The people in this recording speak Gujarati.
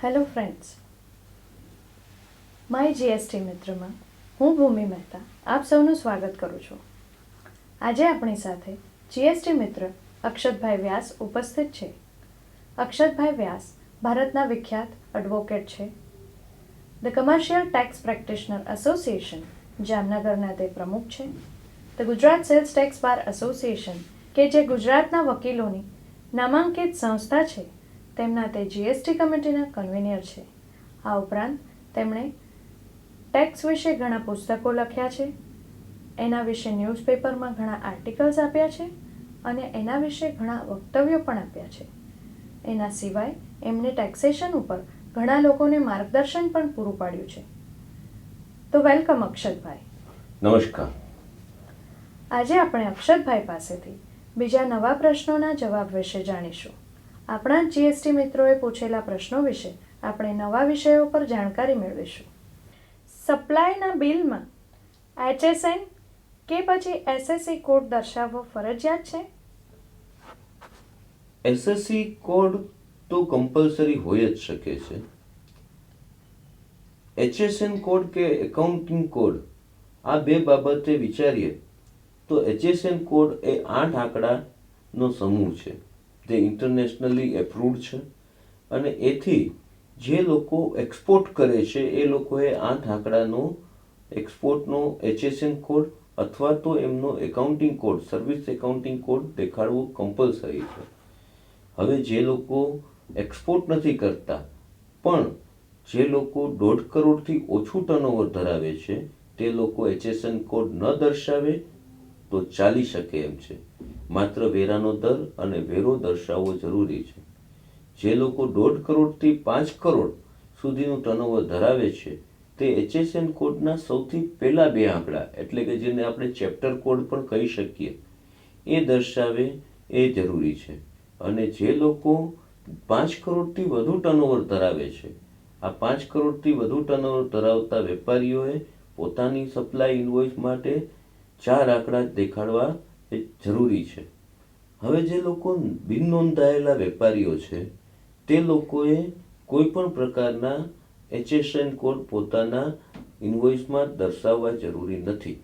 હેલો ફ્રેન્ડ્સ, માય જીએસટી મિત્રમાં હું ભૂમિ મહેતા આપ સૌનું સ્વાગત કરું છું. આજે આપણી સાથે જીએસટી મિત્ર અક્ષતભાઈ વ્યાસ ઉપસ્થિત છે. અક્ષતભાઈ વ્યાસ ભારતના વિખ્યાત એડવોકેટ છે. The commercial tax practitioner association જામનગરના તે પ્રમુખ છે. The Gujarat sales tax bar association કે જે ગુજરાતના વકીલોની નામાંકિત સંસ્થા છે તેમના તે જીએસટી કમિટીના કન્વીનર છે. આ ઉપરાંત તેમણે ટેક્સ વિશે ઘણા પુસ્તકો લખ્યા છે, એના વિશે ન્યૂઝપેપરમાં ઘણા આર્ટિકલ્સ આપ્યા છે અને એના વિશે ઘણા વક્તવ્યો પણ આપ્યા છે. એના સિવાય એમણે ટેક્સેશન ઉપર ઘણા લોકોને માર્ગદર્શન પણ પૂરું પાડ્યું છે. તો વેલકમ અક્ષતભાઈ. નમસ્કાર. આજે આપણે અક્ષતભાઈ પાસેથી બીજા નવા પ્રશ્નોના જવાબ વિશે જાણીશું. આપણા જીએસટી મિત્રોએ પૂછેલા પ્રશ્નો વિશે આપણે નવા વિષયો પર જાણકારી મેળવીશું. સપ્લાયના બિલમાં HSN કે પછી SSE કોડ દર્શાવવો ફરજિયાત છે? SSE કોડ તો કમ્પલસરી હોય જ શકે છે. HSN કોડ કે એકાઉન્ટિંગ કોડ, આ બે બાબતે વિચારીએ તો HSN કોડ એ 8 આંકડાનો સમૂહ છે જે ઇન્ટરનેશનલી એપ્રુવડ છે અને એથી જે લોકો એક્સપોર્ટ કરે છે એ લોકોએ 8 આંકડાનો એક્સપોર્ટનો HSN કોડ અથવા તો એમનો accounting code, service accounting code દેખાડવો કમ્પલસરી છે. હવે જે લોકો એક્સપોર્ટ નથી કરતા પણ જે લોકો 1.5 કરોડથી ઓછું ટર્નઓવર ધરાવે છે તે લોકો HSN કોડ ન દર્શાવે તો ચાલી શકે એમ છે. માત્ર વેરાનો દર અને વેરો દર્શાવવો જરૂરી છે. જે લોકો 1.5 કરોડથી 5 કરોડ સુધીનું ટર્નઓવર ધરાવે છે તે HSN કોડના સૌથી પહેલા 2 આંકડા, એટલે કે જેને આપણે ચેપ્ટર કોડ પણ કહી શકીએ, એ દર્શાવે એ જરૂરી છે. અને જે લોકો 5 કરોડથી વધુ ટર્નઓવર ધરાવે છે, આ 5 કરોડથી વધુ ટર્નઓવર ધરાવતા વેપારીઓએ પોતાની સપ્લાય ઇનવોઇસ માટે 4 આંકડા દેખાડવા એ જરૂરી છે. હવે જે લોકો બિન નોંધાયેલા વેપારીઓ છે તે લોકોએ કોઈ પણ પ્રકારના HSN કોડ પોતાના ઇનવોઇસમાં દર્શાવવા જરૂરી નથી.